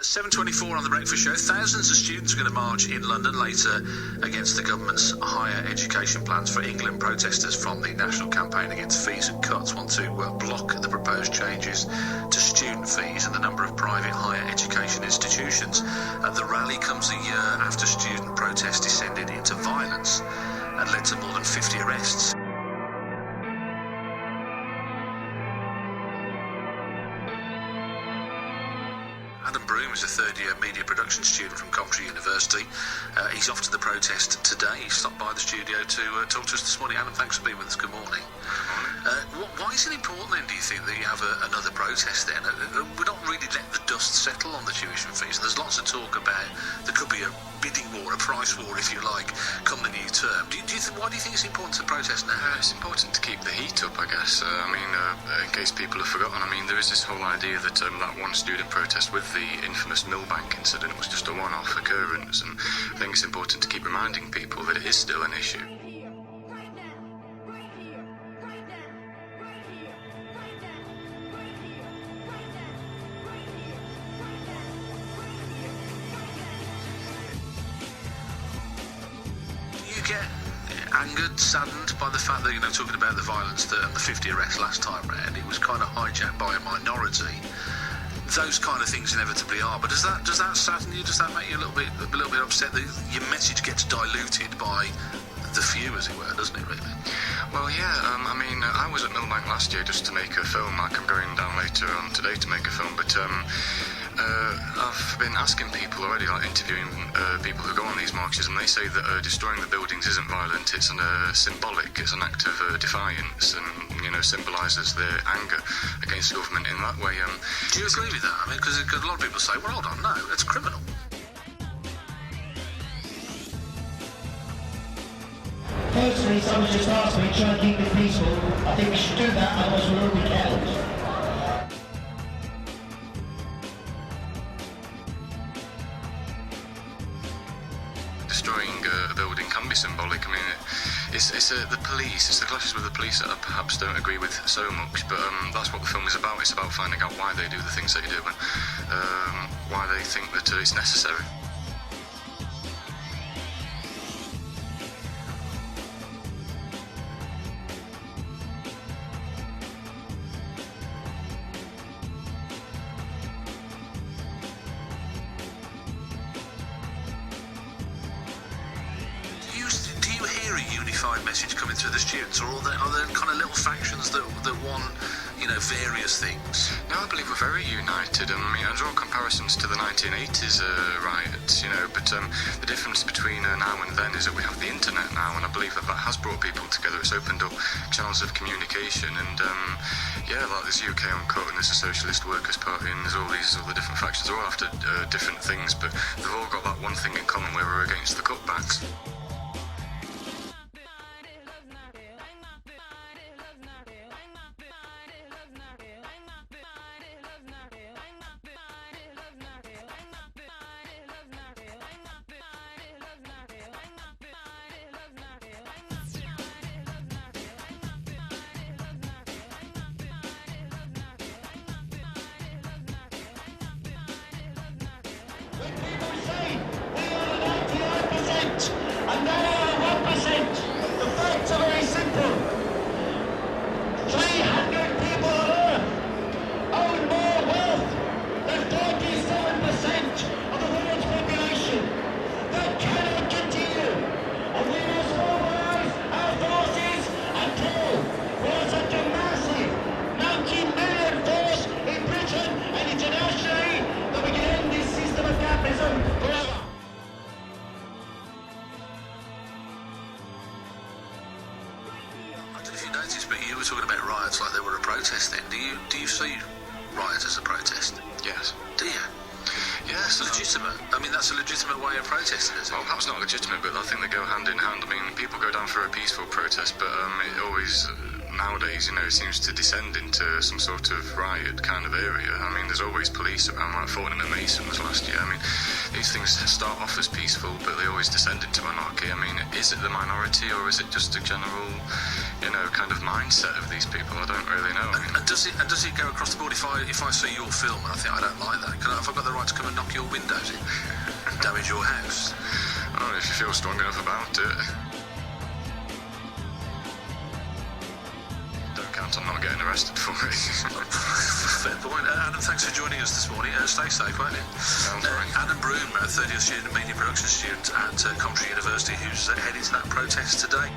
7:24 on the Breakfast Show. Thousands of students are going to march in London later against the government's higher education plans for England. Protesters from the National Campaign Against Fees and Cuts want to block the proposed changes to student fees and the number of private higher education institutions. The rally comes a year after student protests descended into violence and led to more than 50 arrests. Adam Broom is a third-year media production student from Coventry University. He's off to the protest today. He stopped by the studio to talk to us this morning. Adam, thanks for being with us. Good morning. Why is it important then, do you think, that you have another protest then? We're not really letting the dust settle on the tuition fees. There's lots of talk about there could be a bidding war, a price war, if you like, come the new term. Why do you think it's important to protest now? It's important to keep the heat up, I guess. In case people have forgotten, there is this whole idea that that one student protest with the infamous Millbank incident was just a one-off occurrence, and I think it's important to keep reminding people that it is still an issue. Get angered, saddened by the fact that, talking about the violence and the 50 arrests last time round, it was kind of hijacked by a minority. Those kind of things inevitably are, but does that sadden you? Does that make you a little bit upset that your message gets diluted by the few, as it were, doesn't it, really? Well, yeah, I was at Millbank last year just to make a film. I'm going down later on today to make a film, but I've been asking people already, interviewing people who go on these marches, and they say that destroying the buildings isn't violent, it's symbolic, it's an act of defiance, and, symbolises their anger against the government in that way. Do you agree with that? Because a lot of people say, well, hold on, no, that's criminal. Personally, someone just asked me to try and keep it peaceful. I think we should do that, otherwise we'll all be killed. Destroying a building can be symbolic. It's the police, it's the clashes with the police that I perhaps don't agree with so much, but that's what the film is about. It's about finding out why they do the things they do and why they think that it's necessary. Do you hear a unified message coming through the students, or are there kind of little factions that want, various things? No, I believe we're very united. I draw comparisons to the 1980s riots, but the difference between now and then is that we have the internet now, and I believe that has brought people together. It's opened up channels of communication, and there's UK Uncut, and there's the Socialist Workers' Party, and there's all these other different factions. They're all after different things, but they've all got that one thing in common, where we're against the cutbacks. When people say we are 99% and they are 1%, the facts are very simple. 300 people on Earth own more wealth than 47% of the world's population. That cannot continue. And we must mobilize our forces and pull for such a massive multi-million force in Britain and internationally that we can end this system of capitalism forever. I don't know if you noticed, but you were talking about riots like they were a protest then. Do you see riots as a protest? Yes. Do you? Yes. Legitimate. That's a legitimate way of protesting, isn't it? Well, perhaps not legitimate, but I think they go hand in hand. People go down for a peaceful protest, but it always, nowadays, it seems to descend into some sort of riot kind of area. There's always police around, like Fortnum and Mason was last year. These things start off as peaceful, but they always descend into anarchy. Is it the minority, or is it just a general kind of mindset of these people. I don't really know. And does it go across the board? If I see your film and I think I don't like that, have I got the right to come and knock your windows in, damage your house? Oh, if you feel strong enough about it. Don't count on not getting arrested for it. Fair point. Adam, thanks for joining us this morning. Stay safe, won't you? Sounds right. Adam Broom, 30th student, media production student at Coventry University, who's heading to that protest today.